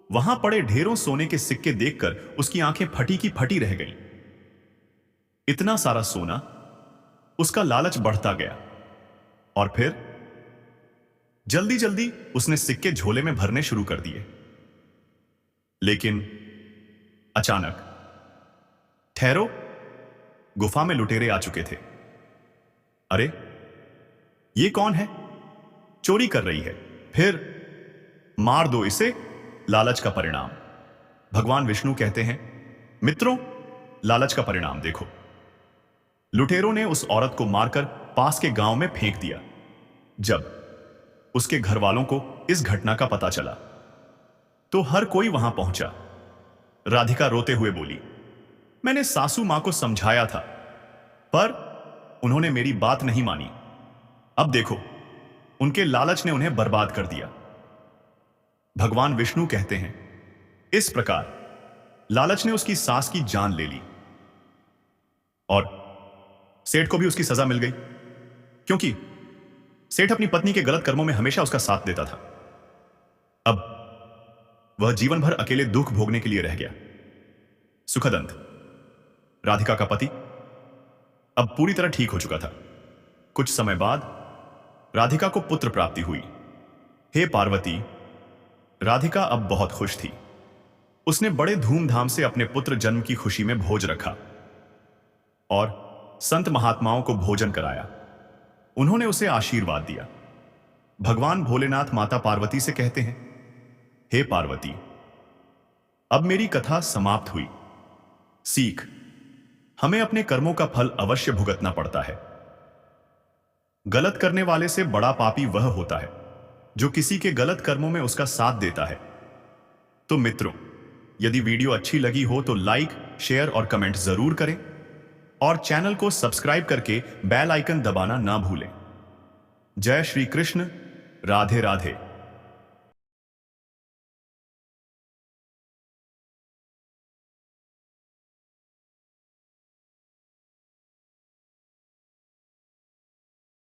वहां पड़े ढेरों सोने के सिक्के देखकर उसकी आंखें फटी की फटी रह गईं। इतना सारा सोना, उसका लालच बढ़ता गया और फिर जल्दी जल्दी उसने सिक्के झोले में भरने शुरू कर दिए। लेकिन अचानक, ठहरो, गुफा में लुटेरे आ चुके थे। अरे ये कौन है? चोरी कर रही है, फिर मार दो इसे, लालच का परिणाम। भगवान विष्णु कहते हैं, मित्रों, लालच का परिणाम देखो। लुटेरों ने उस औरत को मारकर पास के गांव में फेंक दिया। जब उसके घर वालों को इस घटना का पता चला तो हर कोई वहां पहुंचा। राधिका रोते हुए बोली, मैंने सासू मां को समझाया था, पर उन्होंने मेरी बात नहीं मानी। अब देखो, उनके लालच ने उन्हें बर्बाद कर दिया। भगवान विष्णु कहते हैं, इस प्रकार लालच ने उसकी सास की जान ले ली और सेठ को भी उसकी सजा मिल गई, क्योंकि सेठ अपनी पत्नी के गलत कर्मों में हमेशा उसका साथ देता था। अब वह जीवन भर अकेले दुख भोगने के लिए रह गया। सुखद अंत। राधिका का पति अब पूरी तरह ठीक हो चुका था। कुछ समय बाद राधिका को पुत्र प्राप्ति हुई। हे पार्वती, राधिका अब बहुत खुश थी। उसने बड़े धूमधाम से अपने पुत्र जन्म की खुशी में भोज रखा और संत महात्माओं को भोजन कराया। उन्होंने उसे आशीर्वाद दिया। भगवान भोलेनाथ माता पार्वती से कहते हैं, हे पार्वती, अब मेरी कथा समाप्त हुई। सीख, हमें अपने कर्मों का फल अवश्य भुगतना पड़ता है। गलत करने वाले से बड़ा पापी वह होता है जो किसी के गलत कर्मों में उसका साथ देता है। तो मित्रों, यदि वीडियो अच्छी लगी हो तो लाइक, शेयर और कमेंट जरूर करें और चैनल को सब्सक्राइब करके बेल आइकन दबाना ना भूलें। जय श्री कृष्ण। राधे राधे।